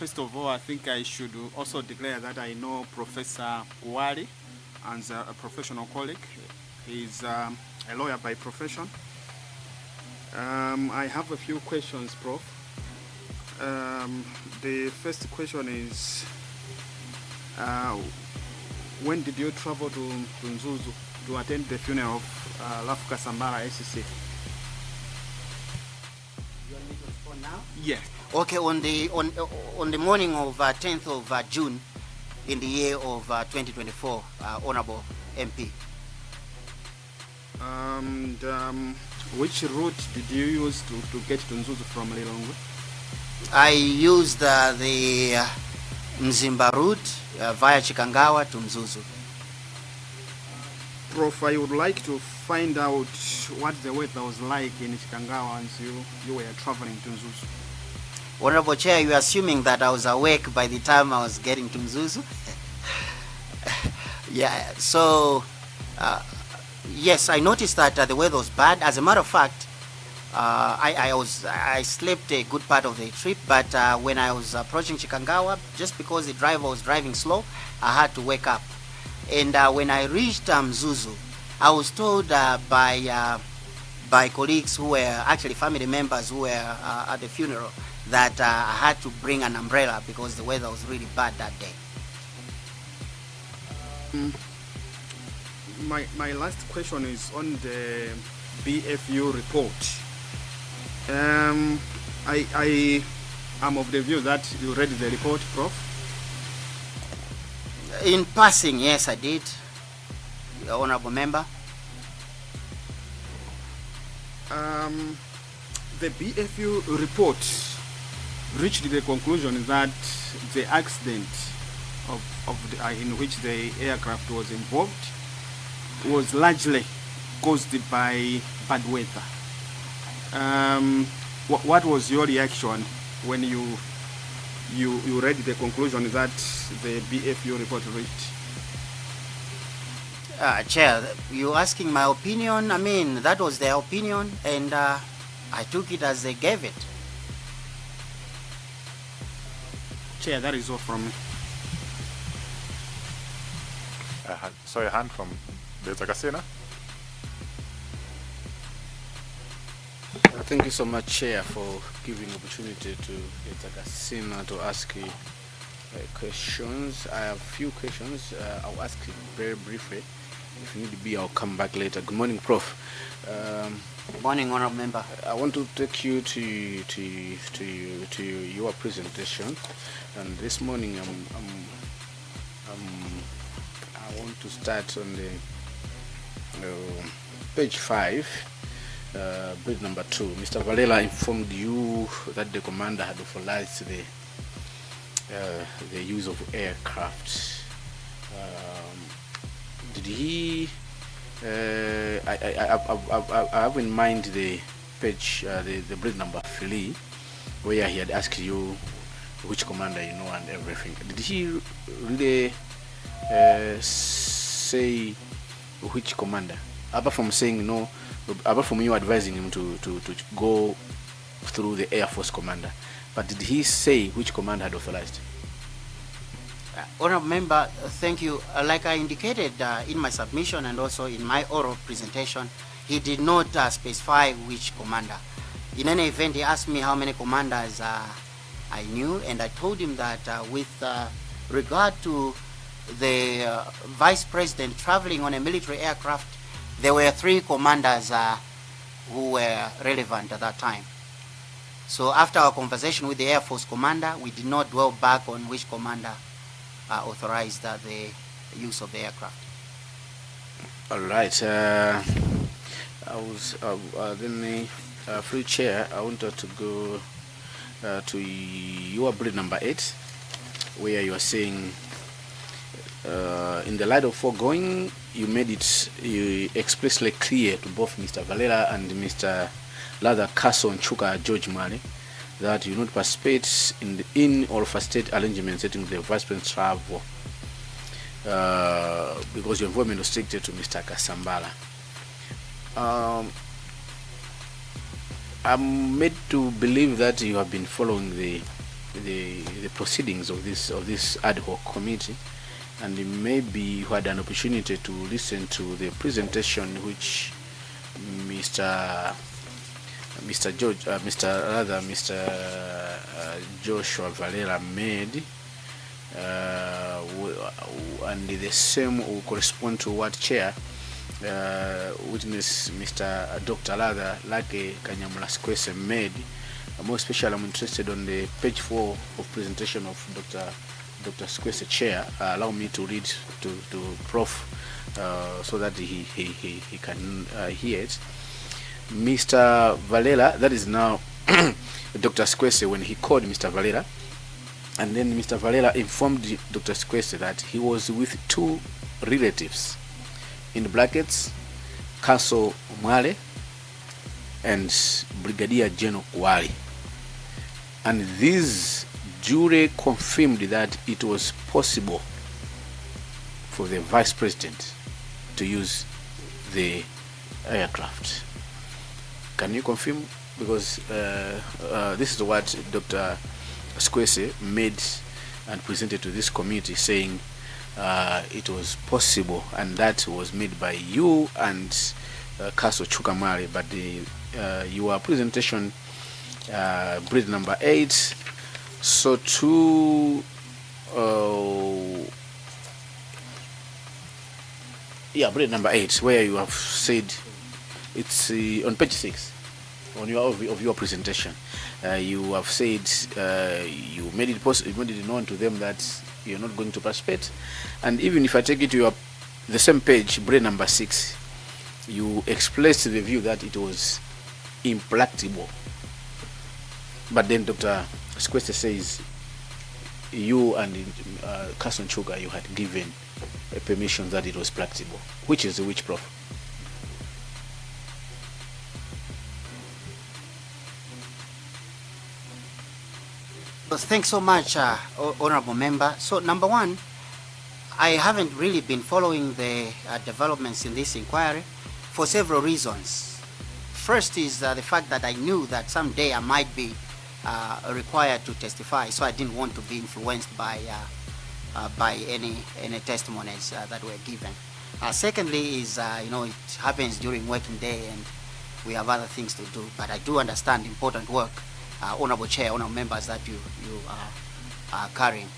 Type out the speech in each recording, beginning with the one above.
First of all, I think I should also declare that I know Professor Wali as a professional colleague. He's a lawyer by profession. I have a few questions, Prof. The first question is, when did you travel to Zuzu to attend the funeral of Lafuka Sambara SCC? You want me to respond now? Yeah. Okay, on the morning of 10th of June in the year of 2024, Honorable MP. And which route did you use to get to Zuzu from Lilongwe? I used the Mzimba route via Chikangawa to Zuzu. Prof, I would like to find out what the weather was like in Chikangawa as you were traveling to Zuzu. Honorable Chair, you are assuming that I was awake by the time I was getting to Zuzu? Yeah, so yes, I noticed that the weather was bad. As a matter of fact, I slept a good part of the trip, but when I was approaching Chikangawa, just because the driver was driving slow, I had to wake up. And when I reached Zuzu, I was told by colleagues who were actually family members who were at the funeral that I had to bring an umbrella because the weather was really bad that day. My last question is on the BFU report. I am of the view that you read the report, Prof. In passing, yes, I did, Honorable Member. The BFU report reached the conclusion that the accident in which the aircraft was involved was largely caused by bad weather. What was your reaction when you read the conclusion that the BFU report reached? Chair, you asking my opinion? I mean, that was their opinion, and I took it as they gave it. Chair, that is all from me. Sorry, a hand from the Takasena. Thank you so much, Chair, for giving opportunity to Takasena to ask questions. I have a few questions. I'll ask it very briefly. If you need to be, I'll come back later. Good morning, Prof. Good morning, Honorable Member. I want to take you to your presentation, and this morning I want to start on the page 5, bridge number 2. Mr. Valela informed you that the commander had authorized the use of aircraft. Did he? I have in mind the page, the bridge number 3, where he had asked you which commander you know and everything. Did he really say which commander? Apart from saying no, apart from you advising him to go through the Air Force commander, but did he say which commander had authorized? Honorable Member, thank you. Like I indicated in my submission and also in my oral presentation, he did not specify which commander. In any event, he asked me how many commanders I knew, and I told him that with regard to the Vice President traveling on a military aircraft, there were 3 commanders who were relevant at that time. So after our conversation with the Air Force commander, we did not dwell back on which commander authorized the use of the aircraft. All right. Then free chair, I wanted to go to your bridge number 8, where you are saying, in the light of foregoing, you explicitly clear to both Mr. Valera and Mr. Lather Castle and Chuka George Mali that you not participate in or for state arrangements setting the vice president travel because your involvement was restricted to Mr. Kasambala. I'm made to believe that you have been following the the proceedings of this ad hoc committee, and maybe you had an opportunity to listen to the presentation which Mr. Joshua Valera made, and the same will correspond to what Chair witness Mr. Dr. Latha Lake Kanyamula made. More especially, I'm interested on the page 4 of presentation of Dr. Squese Chair. Allow me to read to Prof so that he can hear it. Mr. Valera, that is now Dr. Squese, when he called Mr. Valera, and then Mr. Valera informed Dr. Squese that he was with two relatives, in brackets, Castle Mwale and Brigadier General Kuali. And these duly confirmed that it was possible for the Vice President to use the aircraft. Can you confirm? Because this is what Dr. Squese made and presented to this committee, saying it was possible, and that was made by you and Castle Chukamari. But your presentation, bridge number 8, so to bridge number 8, where you have said, it's on page 6 on your presentation. You have said you made it known to them that you're not going to participate, and even if I take it to the same page, bridge number 6, you expressed the view that it was impracticable. But then Dr. Squeste says you and Carson Chuka, you had given a permission that it was practicable. Which is which, Prof? Thanks so much, Honorable Member. So, number one, I haven't really been following the developments in this inquiry for several reasons. First is the fact that I knew that someday I might be required to testify, so I didn't want to be influenced by any testimonies that were given. Secondly is, it happens during working day and we have other things to do, but I do understand important work, Honorable Chair, Honorable Members, that you are carrying.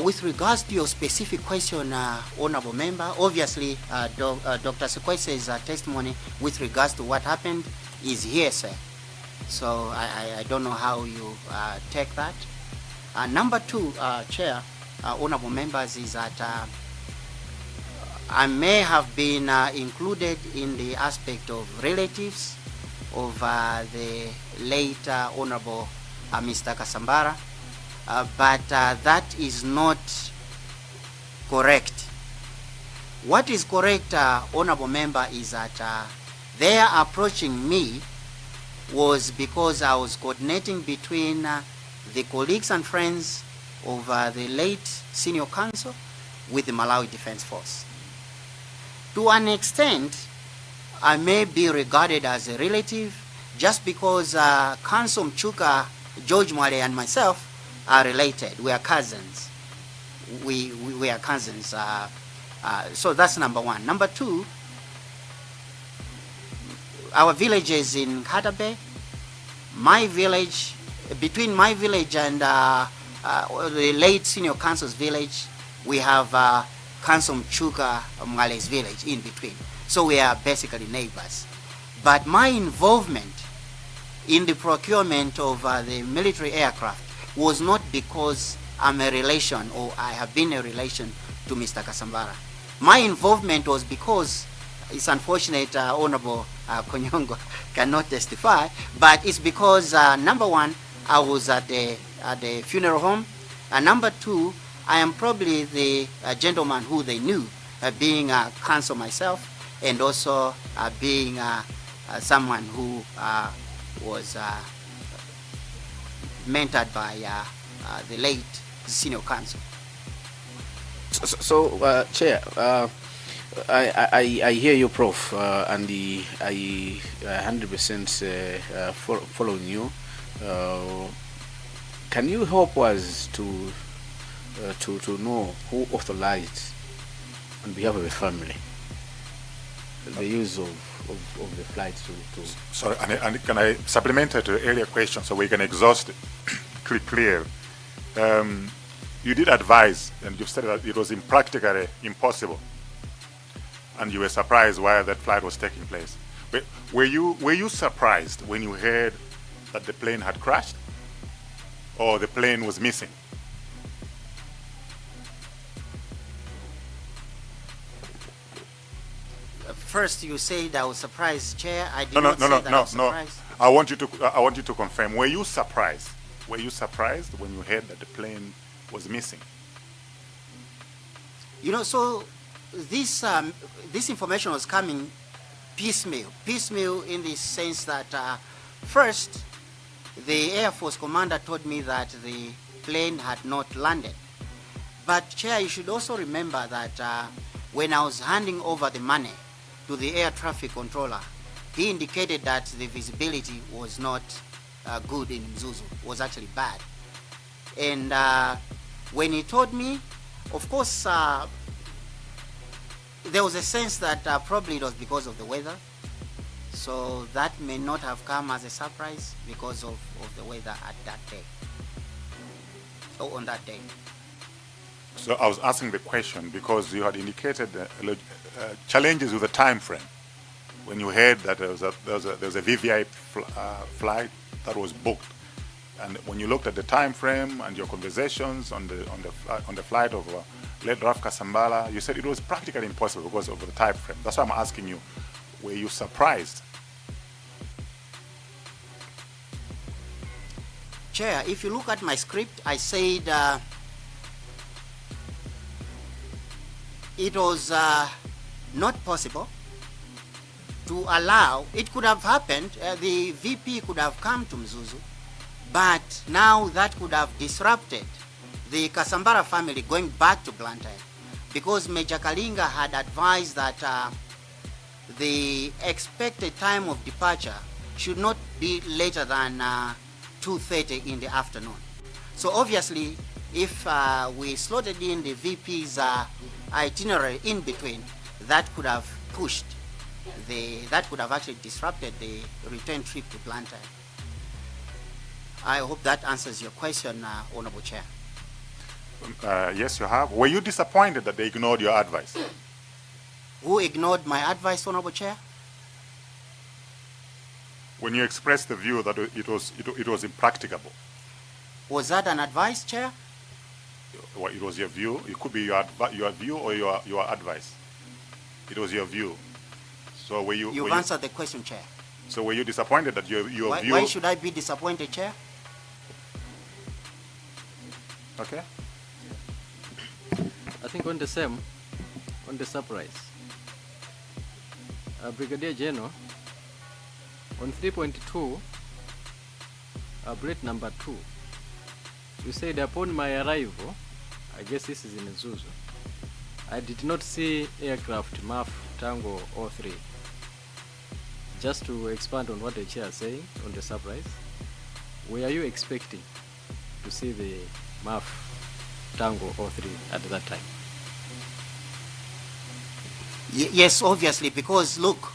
With regards to your specific question, Honorable Member, obviously Dr. Sekwese's testimony with regards to what happened is hearsay. So I don't know how you take that. Number two, Chair, Honorable Members, is that I may have been included in the aspect of relatives of the late Honorable Mr. Kasambara, but that is not correct. What is correct, Honorable Member, is that their approaching me was because I was coordinating between the colleagues and friends of the late senior counsel with the Malawi Defense Force. To an extent, I may be regarded as a relative just because Counsel Mchuka, George Mwale, and myself are related. We are cousins. We are cousins. So that's number one. Number two, our villages in Katabe, my village, between my village and the late senior counsel's village, we have Counsel Mchuka Mwale's village in between. So we are basically neighbors. But my involvement in the procurement of the military aircraft was not because I'm a relation or I have been a relation to Mr. Kasambara. My involvement was because, it's unfortunate Honorable Konyongo cannot testify, but it's because number one, I was at the funeral home, and number two, I am probably the gentleman who they knew, being a counsel myself, and also being someone who was mentored by the late senior counsel. So, Chair, I hear you, Prof, and I 100% following you. Can you help us to know who authorized on behalf of the family the use of the flight to Sorry, and can I supplement to the earlier question so we can exhaust it clear? You did advise, and you've said that it was practically impossible, and you were surprised why that flight was taking place. But were you surprised when you heard that the plane had crashed, or the plane was missing? First, you said I was surprised, Chair. I did No. not say that I was surprised. I want you to confirm. Were you surprised? Were you surprised when you heard that the plane was missing? You know, so this information was coming piecemeal in the sense that first, the Air Force commander told me that the plane had not landed. But Chair, you should also remember that when I was handing over the money to the air traffic controller, he indicated that the visibility was not good in Zuzu, was actually bad. And when he told me, of course, there was a sense that probably it was because of the weather. So that may not have come as a surprise because of the weather at that day, or on that day. So I was asking the question because you had indicated challenges with the time frame. When you heard that there was a VVI flight that was booked, and when you looked at the time frame and your conversations on the flight of Lero Kasambala, you said it was practically impossible because of the time frame. That's why I'm asking you, were you surprised? Chair, if you look at my script, I said it was not possible to allow, it could have happened, the VP could have come to Mzuzu, but now that could have disrupted the Kasambara family going back to Blantyre, because Major Kalinga had advised that the expected time of departure should not be later than 2:30 in the afternoon. So obviously, if we slotted in the VP's itinerary in between, that could have pushed that could have actually disrupted the return trip to Blantyre. I hope that answers your question, Honorable Chair. Yes, you have. Were you disappointed that they ignored your advice? Who ignored my advice, Honorable Chair? When you expressed the view that it was impracticable. Was that an advice, Chair? Well, it was your view. It could be your view or your advice. It was your view. So were you? You've answered the question, Chair. So were you disappointed that your view? Why should I be disappointed, Chair? Okay. I think on the surprise. Brigadier General, on 3.2, bullet number 2, you said upon my arrival, I guess this is in Zuzu, I did not see aircraft MAF Tango 03. Just to expand on what the chair is saying on the surprise, were you expecting to see the MAF Tango 03 at that time? Yes, obviously, because look,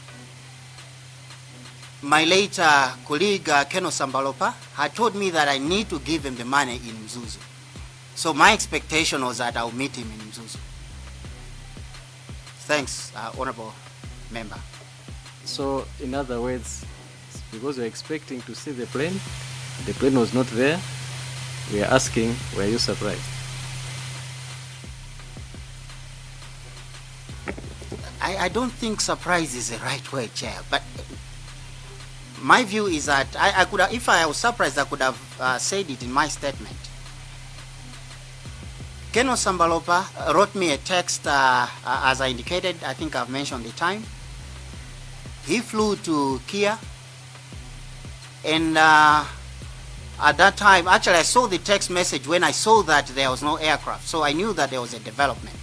my late colleague Keno Sambalopa had told me that I need to give him the money in Zuzu. So my expectation was that I'll meet him in Zuzu. Thanks, Honorable Member. So, in other words, because we're expecting to see the plane was not there, we are asking, were you surprised? I don't think surprise is the right word, Chair, but my view is that I could have, if I was surprised, I could have said it in my statement. Keno Sambalopa wrote me a text, as I indicated, I think I've mentioned the time. He flew to Kia, and at that time, actually I saw the text message when I saw that there was no aircraft, so I knew that there was a development.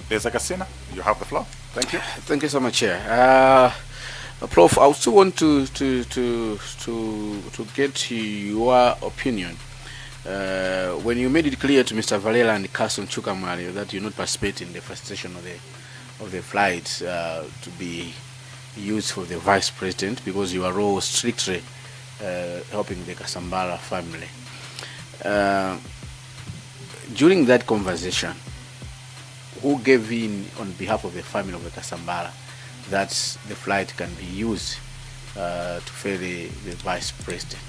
There's a casino. You have the floor. Thank you. Thank you so much, Chair. Prof, I also want to get your opinion. When you made it clear to Mr. Valela and Carson Chukamari that you not participate in the facilitation of the flight to be used for the vice president because your role was strictly helping the Kasambala family. During that conversation, who gave in on behalf of the family of the Kasambala that the flight can be used to ferry the vice president?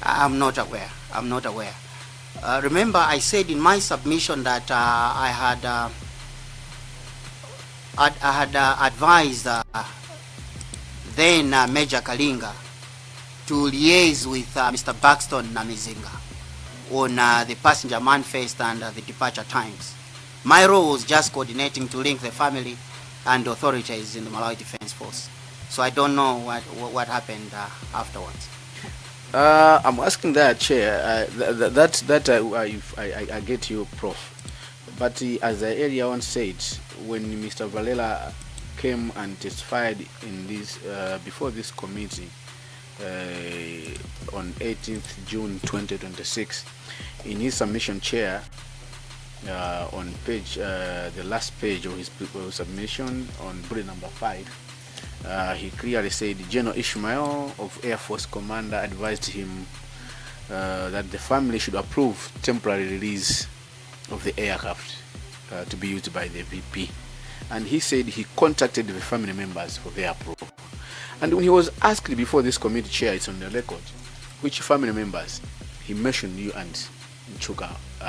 I'm not aware. I'm not aware. Remember, I said in my submission that I had advised then Major Kalinga to liaise with Mr. Buxton Namizinga on the passenger manifest and the departure times. My role was just coordinating to link the family and authorities in the Malawi Defense Force. So I don't know what happened afterwards. I'm asking that, Chair. I get you, Prof. But as I earlier on said, when Mr. Valela came and testified in this before this committee on 18th June 2026, in his submission, Chair, on page the last page of his submission on bullet number 5. He clearly said General Ishmael of Air Force Commander advised him that the family should approve temporary release of the aircraft to be used by the VP. And he said he contacted the family members for their approval. And when he was asked before this committee, Chair, it's on the record, which family members, he mentioned you and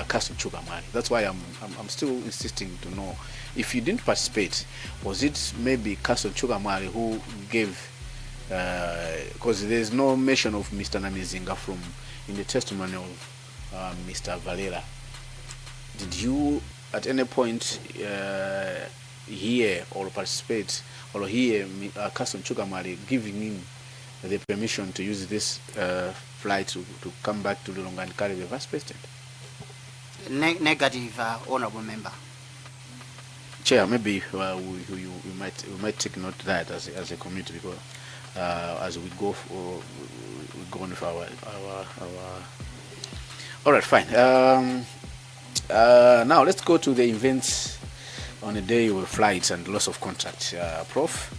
Castle Chukamari. That's why I'm still insisting to know if you didn't participate, was it maybe Castle Chukamari who gave, because there's no mention of Mr. Namizinga from in the testimony of Mr. Valera. Did you at any point hear or participate or hear Castle Chukamari giving him the permission to use this flight to come back to Lulonga and carry the vice president? Negative, honorable member. Chair, maybe we might take note of that as a committee, because as we go on with our all right, fine. Now let's go to the events on the day of flights and loss of contract. Prof,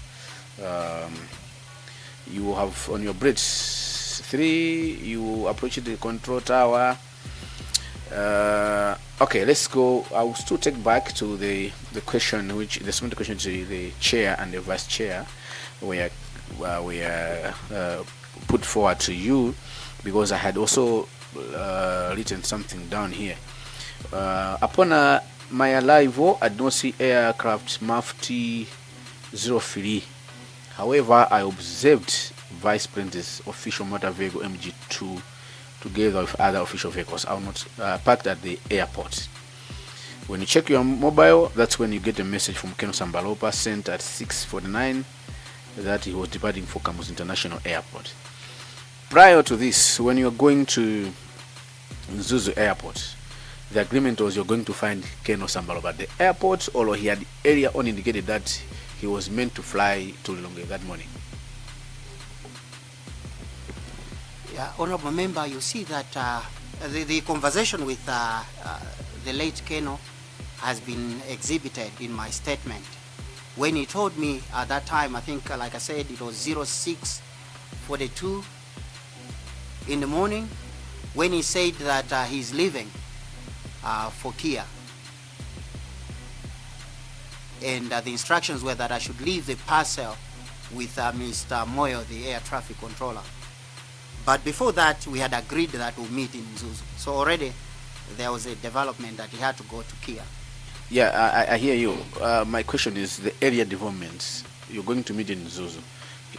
you have on your bridge 3, you approached the control tower. Okay, let's go. I will still take back to the question, which the submitted question to the chair and the vice chair, where we put forward to you, because I had also written something down here. Upon my arrival, I don't see aircraft MAF T03. However, I observed Vice President's official motor vehicle MG2 together with other official vehicles are not parked at the airport. When you check your mobile, that's when you get a message from Ken Sambalopa sent at 6:49 that he was departing for Kamuzu International Airport. Prior to this, when you're going to Zuzu Airport, the agreement was you're going to find Ken Sambalopa at the airport, or he had earlier on indicated that he was meant to fly to Lilongwe that morning. Yeah, honorable member, you see that the conversation with the late Keno has been exhibited in my statement. When he told me at that time, I think, like I said, it was 06:42 in the morning, when he said that he's leaving for Kia. And the instructions were that I should leave the parcel with Mr. Moyo, the air traffic controller. But before that, we had agreed that we'll meet in Zuzu. So already there was a development that he had to go to Kia. Yeah, I hear you. My question is the area developments. You're going to meet in Zuzu.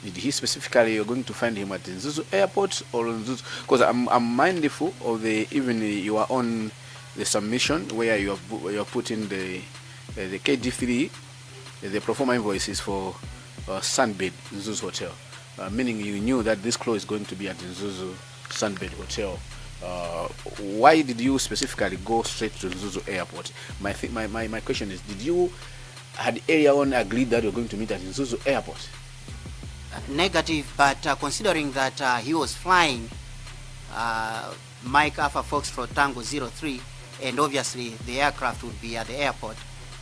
Did he specifically, you're going to find him at the Zuzu airport or in Zuzu? Because I'm mindful of even you are on the submission where you are putting the KD3, the pro forma invoices for Sunbed Zuzu Hotel. Meaning you knew that this clothes is going to be at the Zuzu Sunbed Hotel. Why did you specifically go straight to Zuzu Airport? My question is, did you had area one agreed that you're going to meet at Zuzu Airport? Negative, but considering that he was flying Mike Alpha Foxtrot Tango 03, and obviously the aircraft would be at the airport,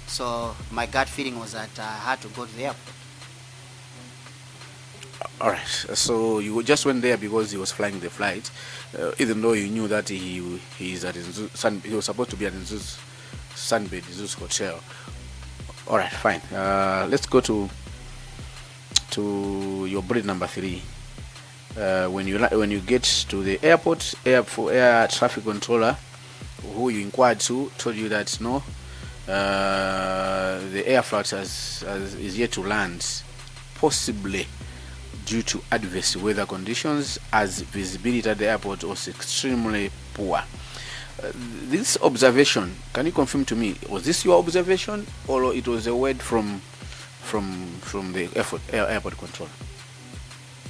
so my gut feeling was that I had to go to the airport. All right. So you just went there because he was flying the flight, even though you knew that he is at he was supposed to be at Zuzu Sunbed, Zuzu Hotel. All right, fine. Let's go to your bullet number 3. When you get to the airport, air traffic controller who you inquired to told you that no, the aircraft is yet to land, possibly due to adverse weather conditions, as visibility at the airport was extremely poor. This observation, can you confirm to me, was this your observation or it was a word from the airport controller?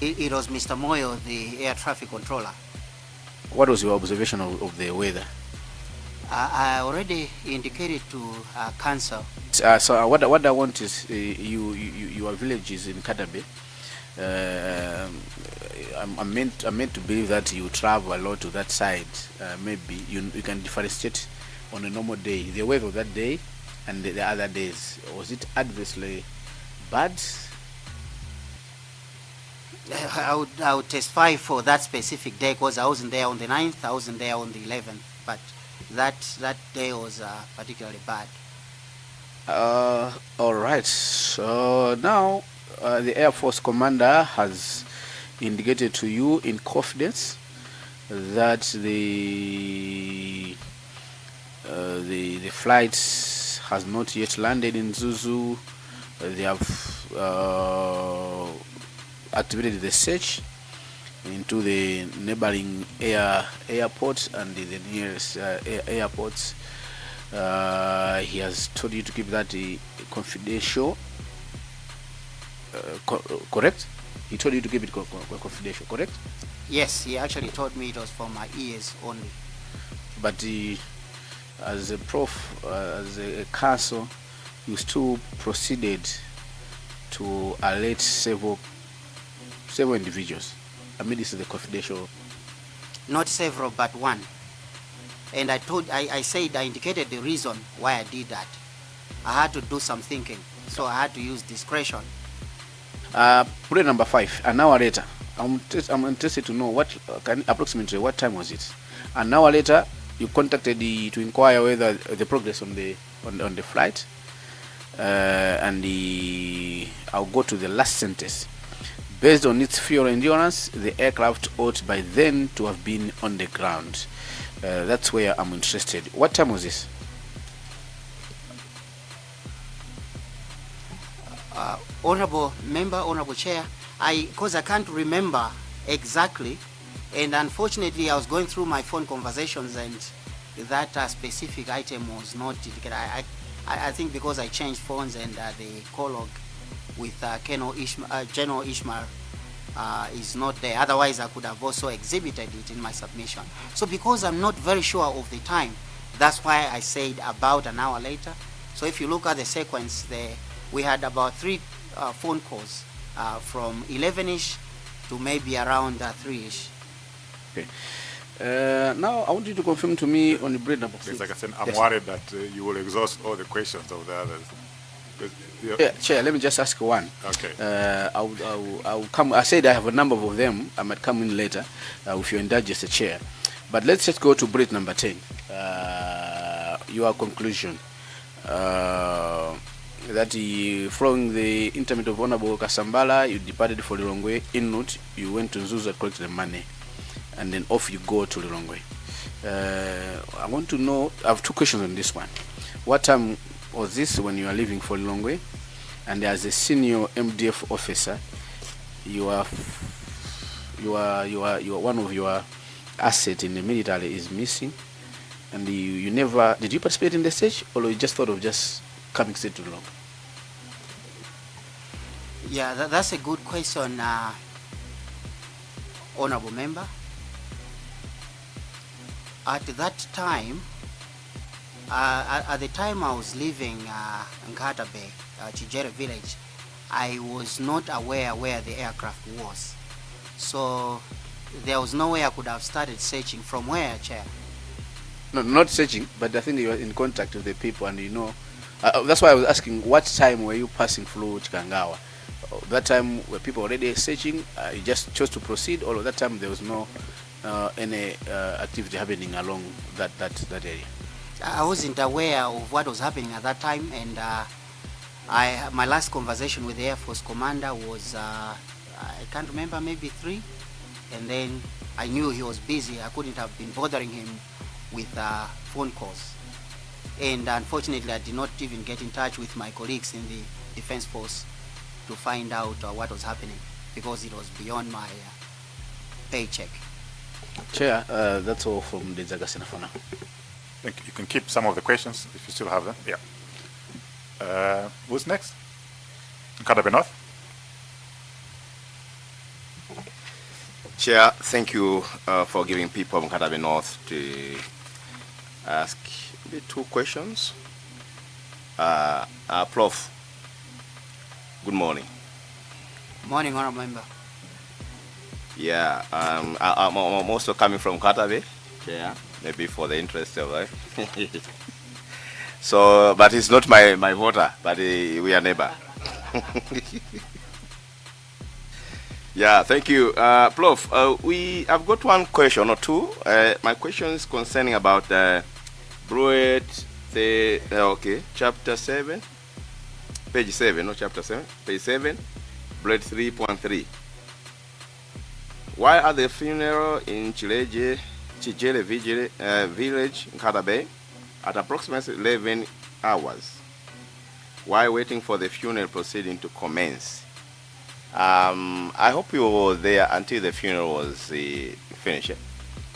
It was Mr. Moyo, the air traffic controller. What was your observation of the weather? I already indicated to council. So what I want is your village is in Kadabe. I'm meant to believe that you travel a lot to that side. Maybe you can differentiate on a normal day the weather of that day and the other days. Was it adversely bad? I would testify for that specific day because I wasn't there on the 9th, I wasn't there on the 11th, but that day was particularly bad. All right. So now the Air Force commander has indicated to you in confidence that the flight has not yet landed in Zuzu. They have activated the search into the neighboring airports and the nearest airports. He has told you to keep that confidential. Correct? He told you to keep it confidential, correct? Yes, he actually told me it was for my ears only. But as a as a council, you still proceeded to alert several individuals. I mean, this is the confidential. Not several, but one. And I said, I indicated the reason why I did that. I had to do some thinking, so I had to use discretion. Bullet number 5. An hour later, I'm interested to know approximately what time was it. An hour later, you contacted to inquire whether the progress on the flight, and I'll go to the last sentence. Based on its fuel endurance, the aircraft ought by then to have been on the ground. That's where I'm interested. What time was this? Honorable member, honorable chair, because I can't remember exactly, and unfortunately I was going through my phone conversations and that specific item was not indicated. I think because I changed phones and the call log with General Ishmael is not there. Otherwise I could have also exhibited it in my submission. So because I'm not very sure of the time, that's why I said about an hour later. So if you look at the sequence there, we had about 3 phone calls from 11ish to maybe around 3ish. Okay. Now I want you to confirm to me on the bread number 6. Like I said, I'm worried that you will exhaust all the questions of the others. Yeah, Chair, let me just ask one. Okay. I'll come. I said I have a number of them. I might come in later if you indulge as a chair. But let's just go to break number 10. Your conclusion. That following the interment of Honorable Kasambala, you departed for Lilongwe. En route, you went to Zuzu to collect the money, and then off you go to Lilongwe. I want to know. I have 2 questions on this one. What time was this when you are leaving for Lilongwe? And as a senior MDF officer, you are one of your assets in the military is missing, and you never did you participate in the search, or you just thought of just coming straight to Lilongwe? Yeah, that's a good question, honorable member. At that time, at the time I was leaving Nkata Bay, Chijere village, I was not aware where the aircraft was. So there was no way I could have started searching. From where, Chair? No, not searching, but I think you were in contact with the people, and you know, that's why I was asking, what time were you passing through Chikangawa? That time were people already searching? You just chose to proceed, or at that time there was no any activity happening along that area? I wasn't aware of what was happening at that time, and my last conversation with the Air Force commander was I can't remember, maybe 3, and then I knew he was busy. I couldn't have been bothering him with phone calls, and unfortunately I did not even get in touch with my colleagues in the Defense Force to find out what was happening, because it was beyond my paycheck. Chair, that's all from the Zagasena for now. Thank you. You can keep some of the questions if you still have them. Yeah. Who's next? Nkadabe North. Chair, thank you for giving people of Nkadabe North to ask maybe 2 questions. Prof, good morning. Morning, Honorable Member. Yeah, I'm also coming from Nkadabe, Chair, maybe for the interest of it. So, but it's not my voter, but we are neighbor. Yeah, thank you. Prof, I've got 1 question or 2. My question is concerning about Bruet, chapter 7, page 7, not chapter 7, page 7, Bruet 3.3. Why are the funeral in Chijere village in Nkadabe at approximately 11 hours? Why waiting for the funeral proceeding to commence? I hope you were there until the funeral was finished.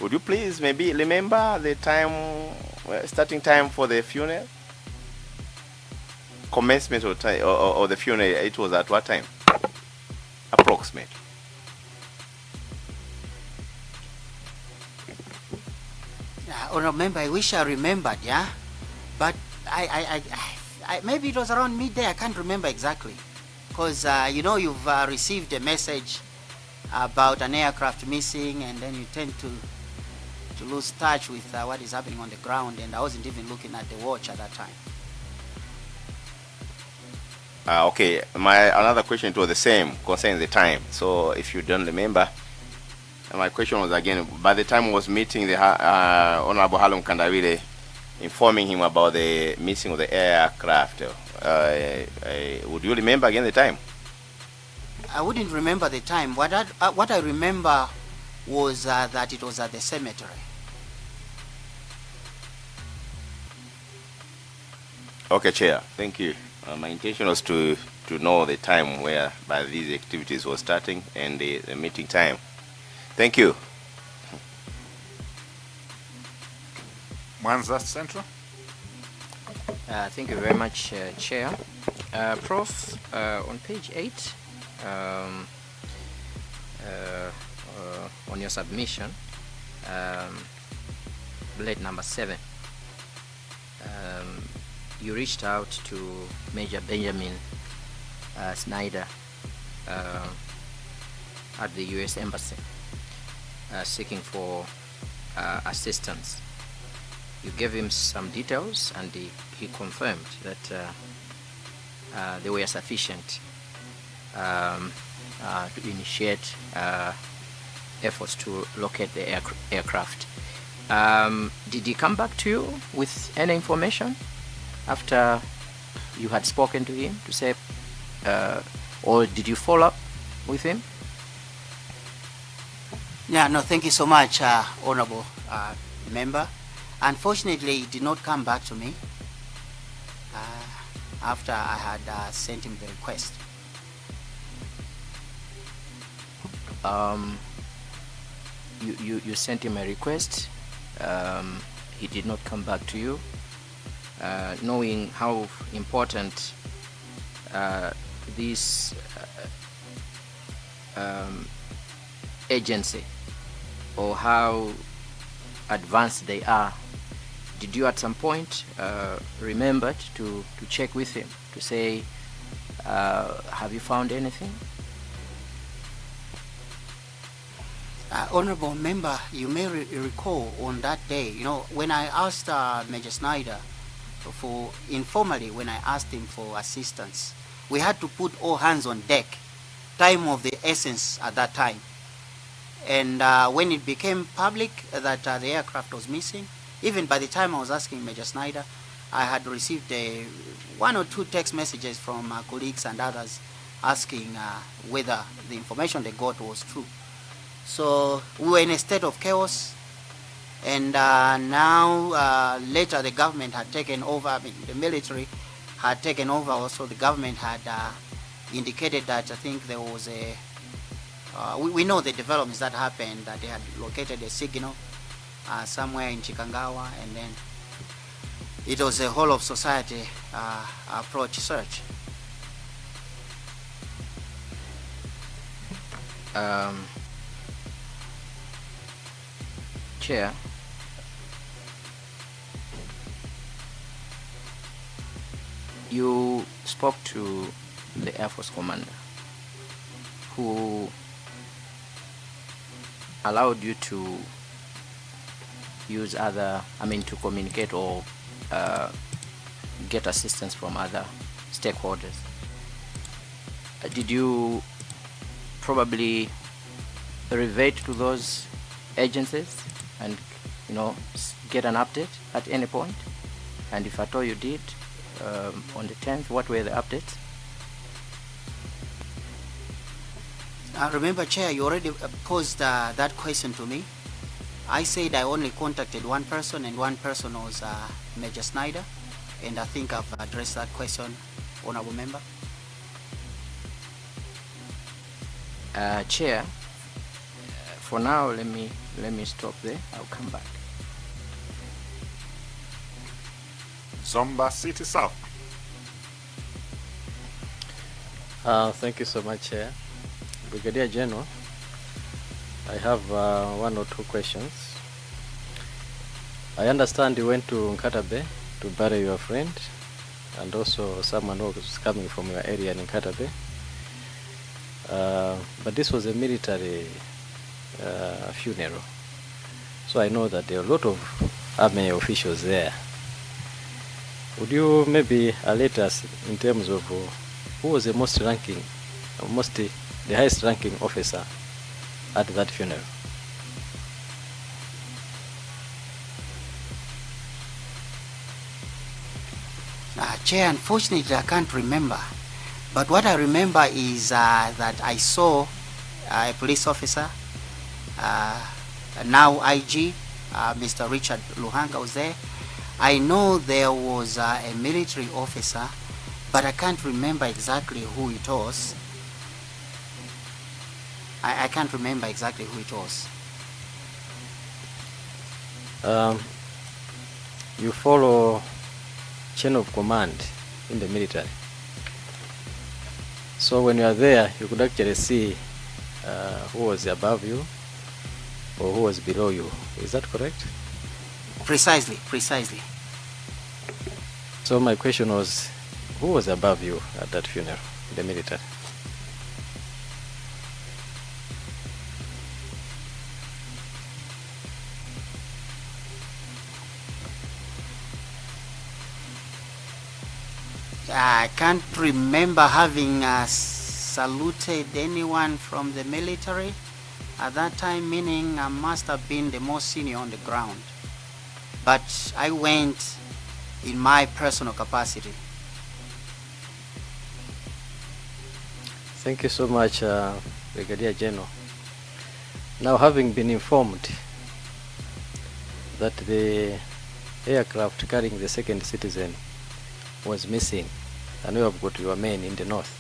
Would you please maybe remember the time, starting time for the funeral? Commencement or time, or the funeral, it was at what time? Approximate. Honorable Member, I wish I remembered, yeah? But I maybe it was around midday, I can't remember exactly. Because, you know, you've received a message about an aircraft missing, and then you tend to lose touch with what is happening on the ground, and I wasn't even looking at the watch at that time. Okay, another question was the same concerning the time. So if you don't remember, my question was again, by the time I was meeting the Honorable Halum Kandawile, informing him about the missing of the aircraft, would you remember again the time? I wouldn't remember the time. What I remember was that it was at the cemetery. Okay, Chair, thank you. My intention was to know the time where by these activities were starting and the meeting time. Thank you. Mwanza Central. Thank you very much, Chair. Prof, on page 8, on your submission, bullet number 7, you reached out to Major Benjamin Snyder at the U.S. Embassy, seeking for assistance. You gave him some details, and he confirmed that they were sufficient to initiate efforts to locate the aircraft. Did he come back to you with any information after you had spoken to him to say, or did you follow up with him? Yeah, no, thank you so much, Honorable Member. Unfortunately, he did not come back to me after I had sent him the request. You sent him a request. He did not come back to you, knowing how important this agency, or how advanced they are. Did you at some point remembered to check with him to say, Have you found anything? Honorable member, you may recall on that day, when I asked Major Snyder informally, when I asked him for assistance, we had to put all hands on deck, time of the essence at that time. And when it became public that the aircraft was missing, even by the time I was asking Major Snyder, I had received 1 or 2 text messages from colleagues and others asking whether the information they got was true. So we were in a state of chaos, and now later the government had taken over, the military had taken over also. The government had indicated that I think there was we know the developments that happened, that they had located a signal somewhere in Chikangawa, and then it was a whole of society approach search. Chair, you spoke to the Air Force commander who allowed you to use to communicate or get assistance from other stakeholders. Did you probably revert to those agencies and get an update at any point? And if at all you did, on the 10th, what were the updates? Remember, Chair, you already posed that question to me. I said I only contacted one person, and one person was Major Snyder, and I think I've addressed that question, Honorable Member. Chair, for now, let me stop there. I'll come back. Zomba City South. Thank you so much, Chair. Brigadier General, I have 1 or 2 questions. I understand you went to Nkatabe to bury your friend, and also someone who was coming from your area in Nkatabe. But this was a military funeral, so I know that there are a lot of army officials there. Would you maybe alert us in terms of who was the the highest ranking officer at that funeral? Chair, unfortunately I can't remember, but what I remember is that I saw a police officer, now IG, Mr. Richard Luhanga was there. I know there was a military officer, but I can't remember exactly who it was. I can't remember exactly who it was. You follow chain of command in the military, so when you are there you could actually see who was above you or who was below you. Is that correct? Precisely. So my question was, who was above you at that funeral in the military? I can't remember having saluted anyone from the military at that time, meaning I must have been the most senior on the ground. But I went in my personal capacity. Thank you so much, Brigadier General. Now, having been informed that the aircraft carrying the second citizen was missing, and you have got your men in the north,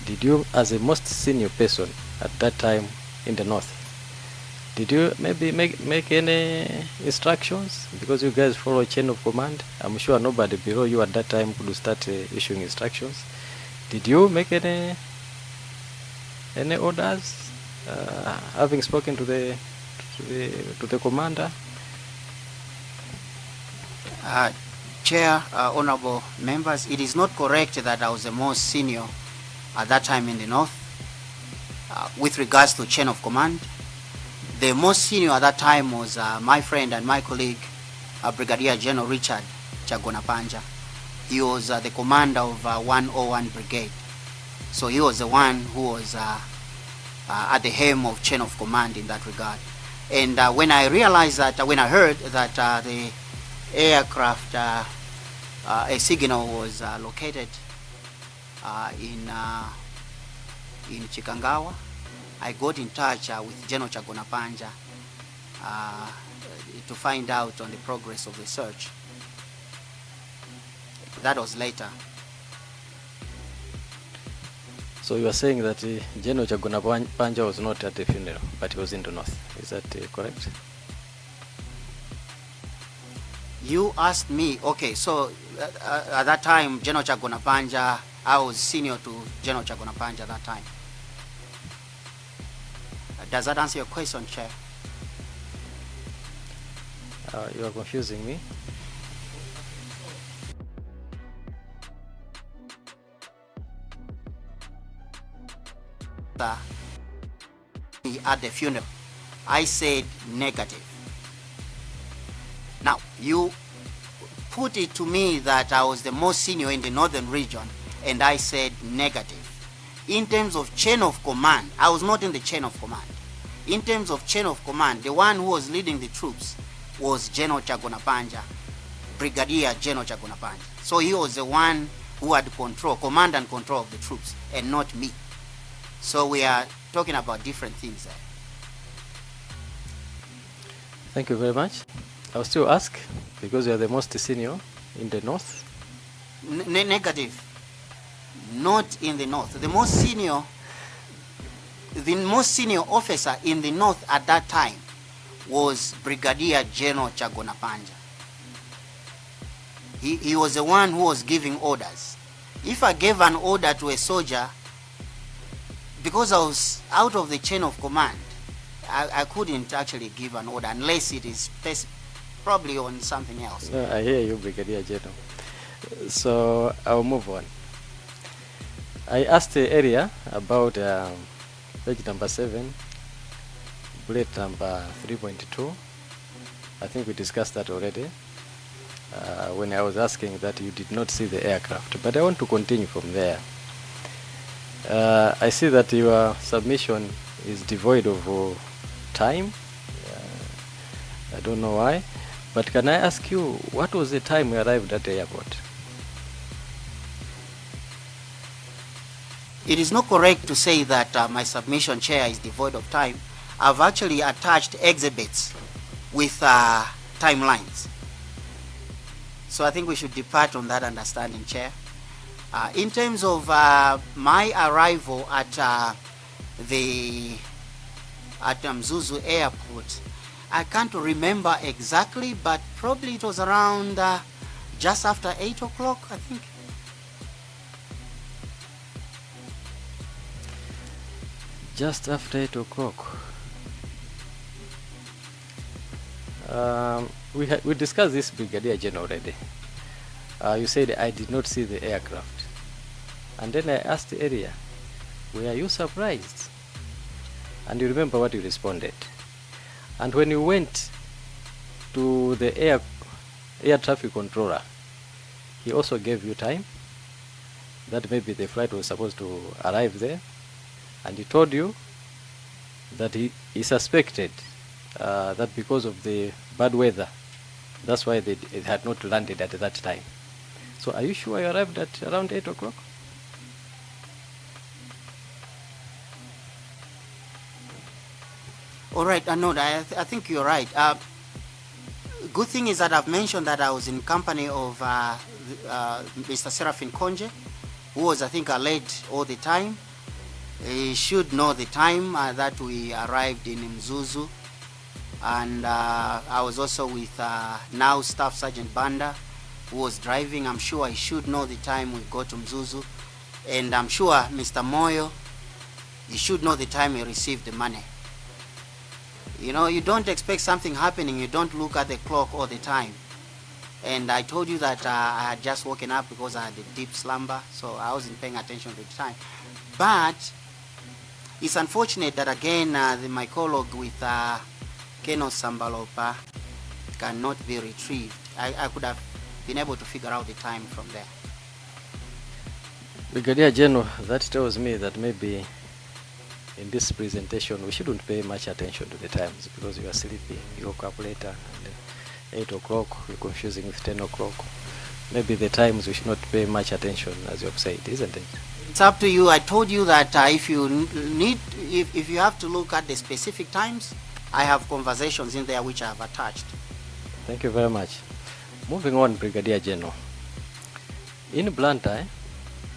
did you, as a most senior person at that time in the north, did you maybe make any instructions? Because you guys follow chain of command. I'm sure nobody below you at that time could start issuing instructions. Did you make any orders, having spoken to the commander? Chair, honorable members, it is not correct that I was the most senior at that time in the North. With regards to chain of command, the most senior at that time was my friend and my colleague, Brigadier General Richard Chagonapanja. He was the commander of 101 Brigade. So he was the one who was at the helm of chain of command in that regard. And when I realized that, when I heard that the aircraft, a signal was located in Chikangawa, I got in touch with General Chagonapanja to find out on the progress of the search. That was later. So you are saying that General Chagonapanja was not at the funeral, but he was in the North. Is that correct? You asked me, okay, so at that time, General Chagonapanja, I was senior to General Chagonapanja at that time. Does that answer your question, Chair? You are confusing me. At the funeral, I said negative. Now, you put it to me that I was the most senior in the northern region, and I said negative. In terms of chain of command, I was not in the chain of command. In terms of chain of command, the one who was leading the troops was General Chagonapanja, Brigadier General Chagonapanja. So he was the one who had control, command and control of the troops, and not me. So we are talking about different things there. Thank you very much. I'll still ask, because you are the most senior in the North. Negative. Not in the North. The most senior officer in the North at that time was Brigadier General Chagonapanja. He was the one who was giving orders. If I gave an order to a soldier, because I was out of the chain of command, I couldn't actually give an order unless it is probably on something else. No, I hear you, Brigadier General. So I'll move on. I asked earlier about page number 7, bullet number 3.2. I think we discussed that already when I was asking that you did not see the aircraft. But I want to continue from there. I see that your submission is devoid of time. I don't know why. But can I ask you, what was the time you arrived at the airport? It is not correct to say that my submission, Chair, is devoid of time. I've actually attached exhibits with timelines. So I think we should depart on that understanding, Chair. In terms of my arrival at Zuzu Airport, I can't remember exactly, but probably it was around just after 8 o'clock, I think. Just after 8 o'clock. We discussed this, Brigadier General, already. You said I did not see the aircraft. And then I asked earlier, were you surprised? And you remember what you responded. And when you went to the air traffic controller, he also gave you time that maybe the flight was supposed to arrive there. And he told you that he suspected that because of the bad weather, that's why it had not landed at that time. So are you sure you arrived at around 8 o'clock? All right, no, I think you're right. Good thing is that I've mentioned that I was in company of Mr. Serafin Konje, who was, I think, late all the time. He should know the time that we arrived in Mzuzu. And I was also with now Staff Sergeant Banda, who was driving. I'm sure he should know the time we got to Mzuzu. And I'm sure Mr. Moyo, he should know the time he received the money. You know, you don't expect something happening, you don't look at the clock all the time. And I told you that I had just woken up because I had a deep slumber, so I wasn't paying attention to the time. But it's unfortunate that again my colloque with Keno Sambalopa cannot be retrieved. I could have been able to figure out the time from there. Brigadier General, that tells me that maybe in this presentation we shouldn't pay much attention to the times because you are sleeping. You woke up later and 8 o'clock, you're confusing with 10 o'clock. Maybe the times we should not pay much attention, as you have said, isn't it? It's up to you. I told you that if you have to look at the specific times, I have conversations in there which I have attached. Thank you very much. Moving on, Brigadier General. In Blantyre,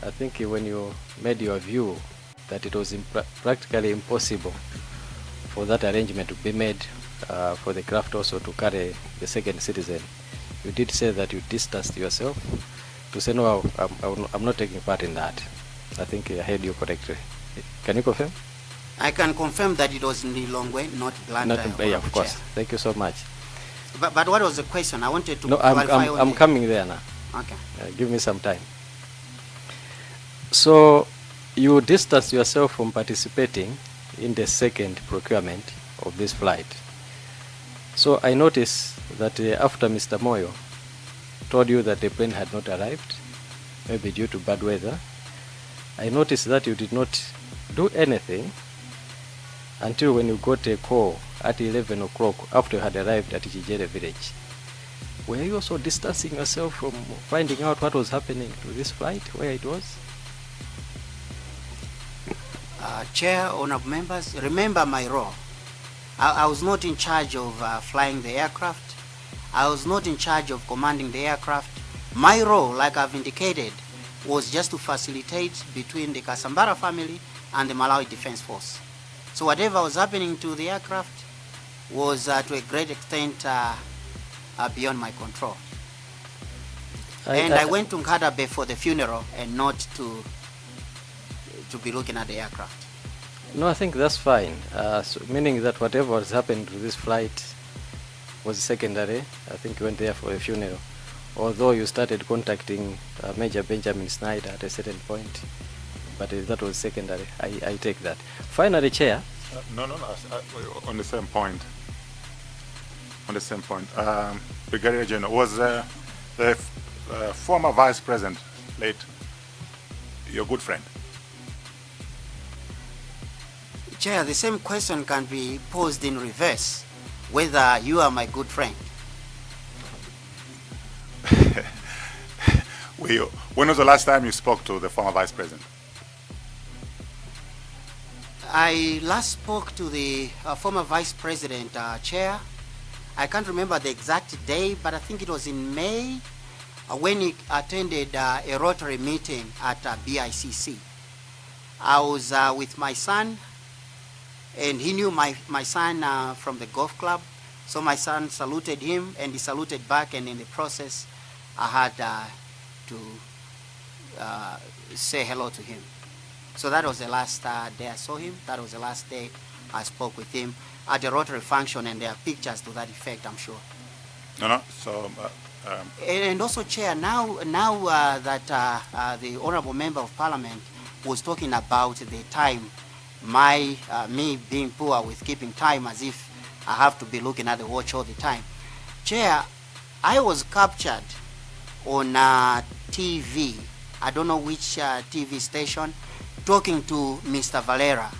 I think when you made your view that it was practically impossible for that arrangement to be made for the craft also to carry the second citizen, you did say that you distanced yourself to say, no, I'm not taking part in that. I think I heard you correctly. Can you confirm? I can confirm that it was in Lilongwe, not Blantyre. Yeah, of course. Thank you so much. But what was the question? I wanted to clarify. I'm coming there now. Okay. Give me some time. So you distanced yourself from participating in the second procurement of this flight. So I noticed that after Mr. Moyo told you that the plane had not arrived, maybe due to bad weather, I noticed that you did not do anything until when you got a call at 11 o'clock after you had arrived at Jijere village. Were you also distancing yourself from finding out what was happening to this flight, where it was? Chair, honorable members, remember my role. I was not in charge of flying the aircraft. I was not in charge of commanding the aircraft. My role, like I've indicated, was just to facilitate between the Kasambara family and the Malawi Defense Force. So whatever was happening to the aircraft was to a great extent beyond my control. I went to Nkadabe for the funeral and not to be looking at the aircraft. No, I think that's fine. So meaning that whatever has happened to this flight was secondary. I think you went there for a funeral. Although you started contacting Major Benjamin Snyder at a certain point, but that was secondary. I take that. Finally, Chair. No, on the same point. Brigadier General, was the former Vice President, late, your good friend? Chair, the same question can be posed in reverse, whether you are my good friend. When was the last time you spoke to the former Vice President? I last spoke to the former Vice President, Chair. I can't remember the exact day, but I think it was in May when he attended a Rotary meeting at BICC. I was with my son, and he knew my son from the golf club. So my son saluted him, and he saluted back, and in the process, I had to say hello to him. So that was the last day I saw him. That was the last day I spoke with him at a Rotary function, and there are pictures to that effect, I'm sure. No. So. And also, Chair, now that the Honourable Member of Parliament was talking about the time, me being poor with keeping time, as if I have to be looking at the watch all the time. Chair, I was captured on TV, I don't know which TV station, talking to Mr. Valera.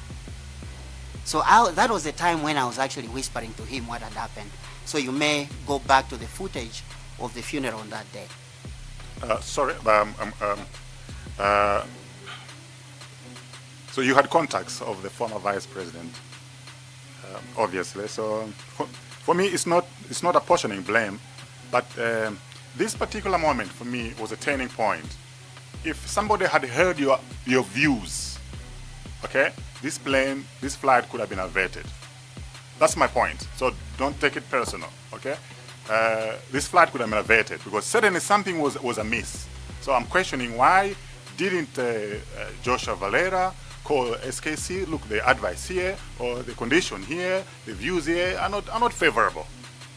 So that was the time when I was actually whispering to him what had happened. So you may go back to the footage of the funeral on that day. Sorry, so you had contacts of the former Vice President, obviously. So for me, it's not apportioning blame, but this particular moment for me was a turning point. If somebody had heard your views, okay, this flight could have been averted. That's my point. So don't take it personal, okay? This flight could have been averted because certainly something was amiss. So I'm questioning why didn't Joshua Valera call SKC? Look, the advice here or the condition here, the views here are not favorable.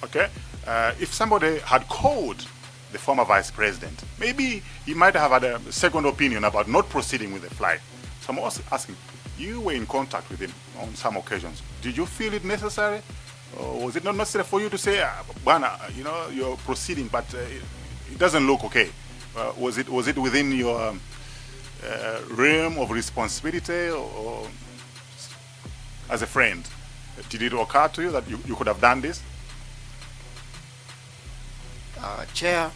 Okay, if somebody had called the former vice president. Maybe he might have had a second opinion about not proceeding with the flight. So I'm also asking, you were in contact with him on some occasions. Did you feel it necessary? Or was it not necessary for you to say, Bana, you're proceeding, but it doesn't look okay? Was it within your realm of responsibility, or as a friend, did it occur to you that you could have done this? Chair,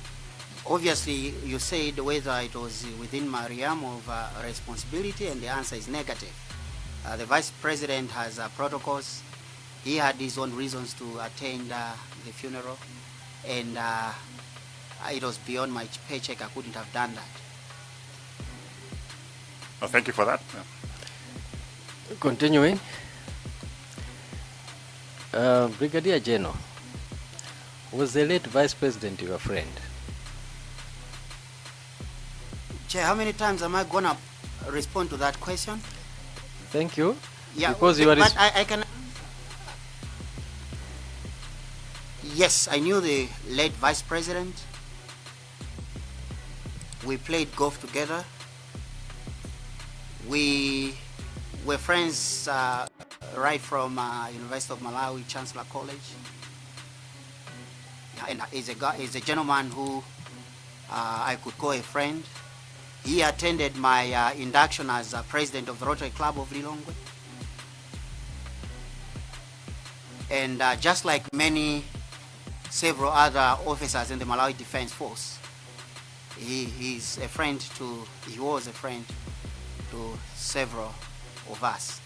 obviously you said whether it was within my realm of responsibility, and the answer is negative. The vice president has protocols. He had his own reasons to attend the funeral, and it was beyond my paycheck. I couldn't have done that. Well, thank you for that. Continuing, Brigadier General, was the late vice president your friend? Chair, how many times am I gonna respond to that question? Thank you. Yeah, because you are. But I can. Yes, I knew the late vice president. We played golf together. We were friends right from University of Malawi, Chancellor College. And he's a gentleman who I could call a friend. He attended my induction as president of the Rotary Club of Lilongwe. And just like several other officers in the Malawi Defense Force, he was a friend to several of us.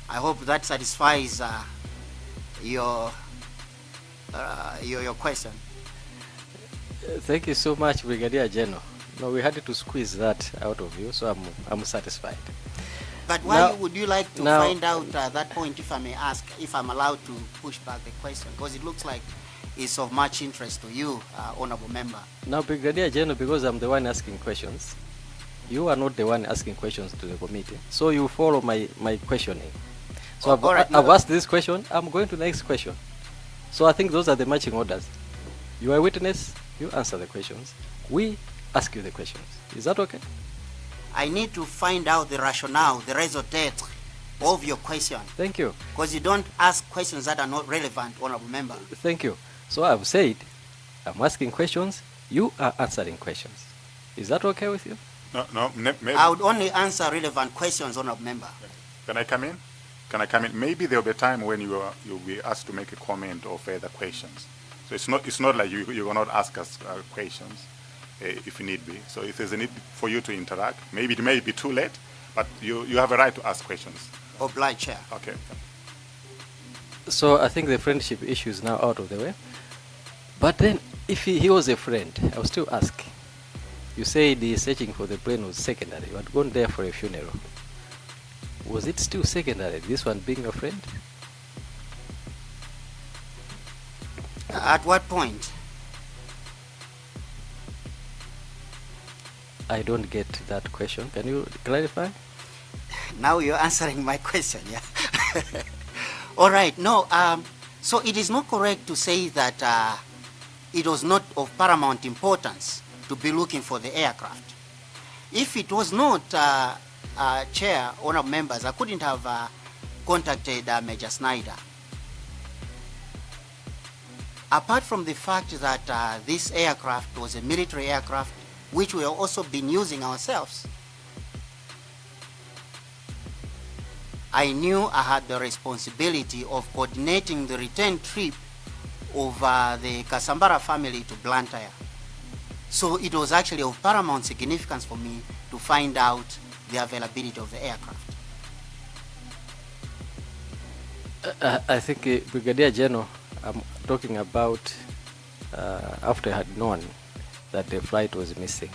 I hope that satisfies your question. Thank you so much, Brigadier General. No, we had to squeeze that out of you, so I'm satisfied. But why would you like to find out that point, if I may ask, if I'm allowed to push back the question? Because it looks like it's of much interest to you, Honorable Member. Now, Brigadier General, because I'm the one asking questions, you are not the one asking questions to the committee, so you follow my questioning. So I've asked this question, I'm going to the next question. So I think those are the matching orders. You are a witness, you answer the questions. We ask you the questions. Is that okay? I need to find out the rationale, the raison d'etre of your question. Thank you. Because you don't ask questions that are not relevant, Honorable Member. Thank you. So I've said, I'm asking questions, you are answering questions. Is that okay with you? No, maybe. I would only answer relevant questions, Honorable Member. Can I come in? Maybe there'll be a time when you'll be asked to make a comment or further questions. So it's not like you will not ask us questions if need be. So if there's a need for you to interact, maybe it may be too late, but you have a right to ask questions. Obliged, Chair. Okay. So I think the friendship issue is now out of the way. But then, if he was a friend, I will still ask. You said the searching for the plane was secondary. You had gone there for a funeral. Was it still secondary, this one being a friend? At what point? I don't get that question. Can you clarify? Now you're answering my question, yeah? All right, no, so it is not correct to say that it was not of paramount importance to be looking for the aircraft. If it was not, Chair, honorable members, I couldn't have contacted Major Snyder. Apart from the fact that this aircraft was a military aircraft, which we have also been using ourselves, I knew I had the responsibility of coordinating the return trip of the Kasambara family to Blantyre. So it was actually of paramount significance for me to find out the availability of the aircraft. I think, Brigadier General, I'm talking about after I had known that the flight was missing.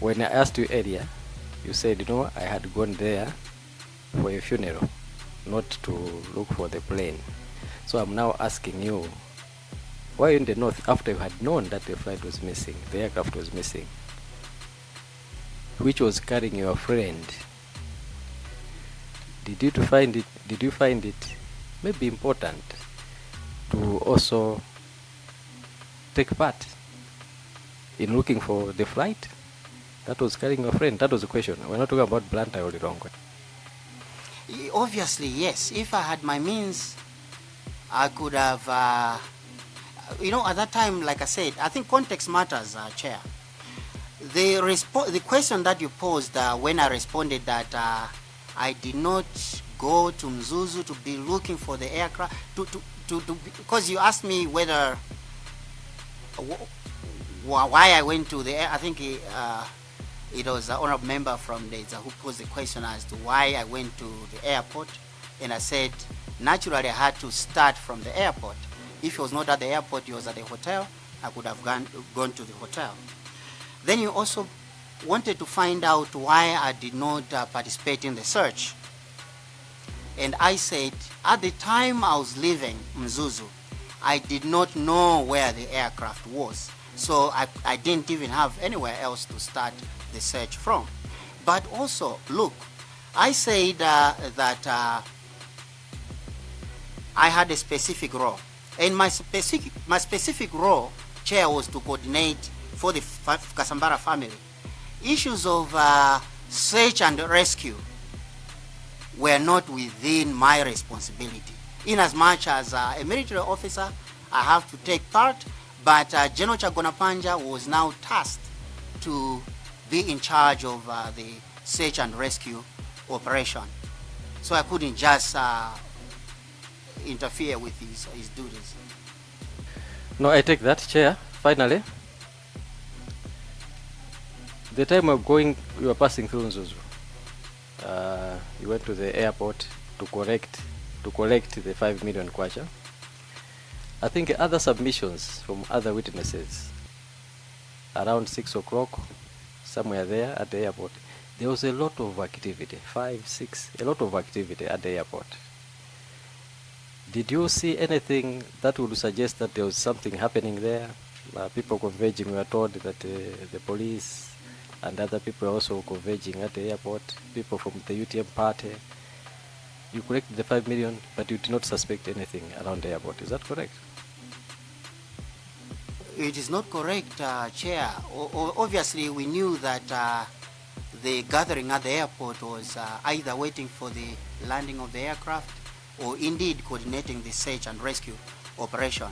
When I asked you earlier, you said, no, I had gone there for a funeral, not to look for the plane. So I'm now asking you, why in the north, after you had known that the flight was missing, the aircraft was missing, which was carrying your friend, did you find it maybe important to also take part in looking for the flight that was carrying your friend? That was the question. We're not talking about Blantyre or Lirongwe. Obviously, yes. If I had my means, I could have, at that time, like I said, I think context matters, Chair. The question that you posed when I responded that I did not go to Mzuzu to be looking for the aircraft, because you asked me whether, why I went to the air, I think it was an honorable member from the who posed the question as to why I went to the airport, and I said naturally I had to start from the airport. If he was not at the airport, he was at the hotel, I could have gone to the hotel. Then you also wanted to find out why I did not participate in the search, and I said at the time I was leaving Mzuzu, I did not know where the aircraft was, so I didn't even have anywhere else to start the search from. But also, look, I said that I had a specific role, and my specific role, Chair, was to coordinate for the Kasambara family. Issues of search and rescue were not within my responsibility. In as much as a military officer, I have to take part, but General Chagonapanja was now tasked to be in charge of the search and rescue operation. So I couldn't just interfere with his duties. No, I take that, Chair. Finally, the time you were passing through Zuzu, you went to the airport to collect the 5 million kwacha. I think other submissions from other witnesses around 6 o'clock, somewhere there at the airport, there was a lot of activity, 5, 6, a lot of activity at the airport. Did you see anything that would suggest that there was something happening there? People converging, we were told that the police and other people also converging at the airport, people from the UTM party. You collected the 5 million, but you did not suspect anything around the airport. Is that correct? It is not correct, Chair. Obviously, we knew that the gathering at the airport was either waiting for the landing of the aircraft or indeed coordinating the search and rescue operation.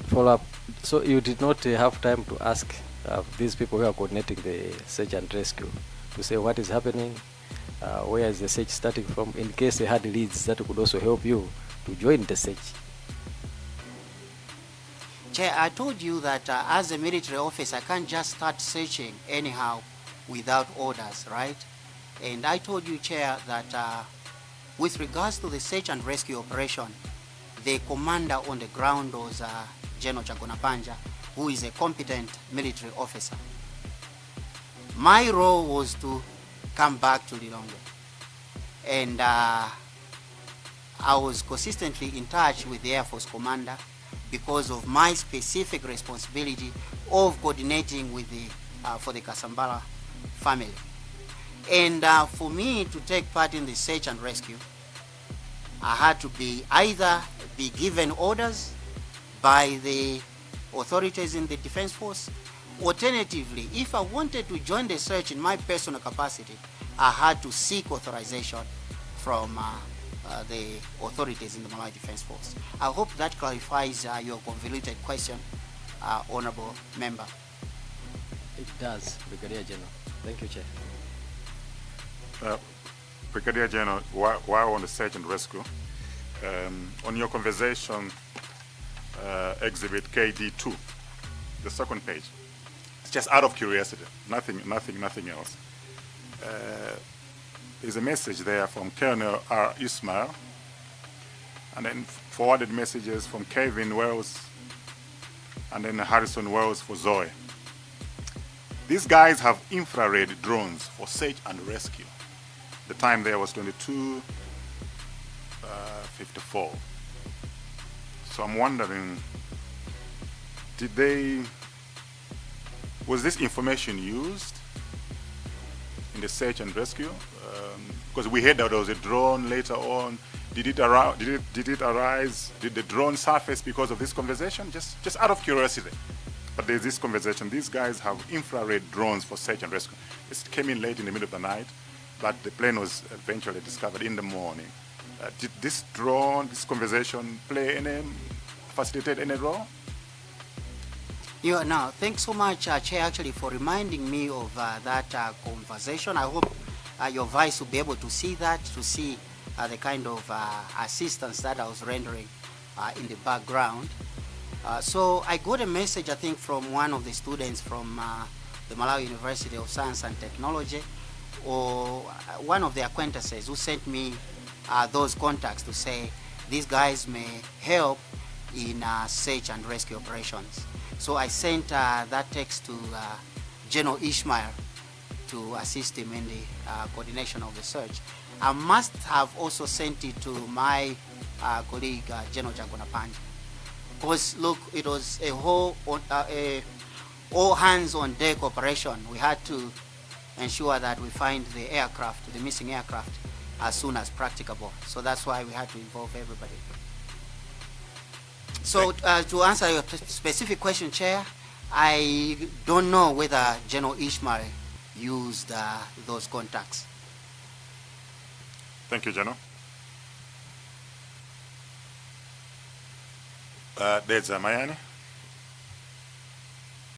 Follow up. So you did not have time to ask these people who are coordinating the search and rescue to say what is happening, where is the search starting from, in case they had leads that could also help you to join the search? Chair, I told you that as a military officer, I can't just start searching anyhow without orders, right? And I told you, Chair, that with regards to the search and rescue operation, the commander on the ground was General Chagonapanja, who is a competent military officer. My role was to come back to Lirongwe, and I was consistently in touch with the Air Force commander because of my specific responsibility of coordinating with for the Kasambara family. And for me to take part in the search and rescue, I had to either be given orders by the authorities in the Defense Force. Alternatively, if I wanted to join the search in my personal capacity, I had to seek authorization from the authorities in the Malawi Defense Force. I hope that clarifies your convoluted question, Honorable Member. It does, Brigadier General. Thank you, Chair. Brigadier General, while on the search and rescue, on your conversation, exhibit KD2, the second page, it's just out of curiosity, nothing else. There's a message there from Colonel R. Ismail, and then forwarded messages from Kevin Wells, and then Harrison Wells for Zoe. These guys have infrared drones for search and rescue. The time there was 22:54. So I'm wondering, was this information used in the search and rescue? Because we heard that there was a drone later on, Did it arise? Did the drone surface because of this conversation? Just out of curiosity. But there's this conversation. These guys have infrared drones for search and rescue. This came in late in the middle of the night, but the plane was eventually discovered in the morning. Did this drone, this conversation, facilitate any role? Yeah, no, thanks so much, Chair, actually, for reminding me of that conversation. I hope your vice will be able to see that, to see the kind of assistance that I was rendering in the background. So I got a message, I think, from one of the students from the Malawi University of Science and Technology, or one of the acquaintances who sent me those contacts to say these guys may help in search and rescue operations. So I sent that text to General Ishmael to assist him in the coordination of the search. I must have also sent it to my colleague, General Jagonapanja. Because look, it was a whole all hands on deck operation. We had to ensure that we find the aircraft, the missing aircraft, as soon as practicable. So that's why we had to involve everybody. So to answer your specific question, Chair, I don't know whether General Ishmael used those contacts. Thank you, General. There's Mayani.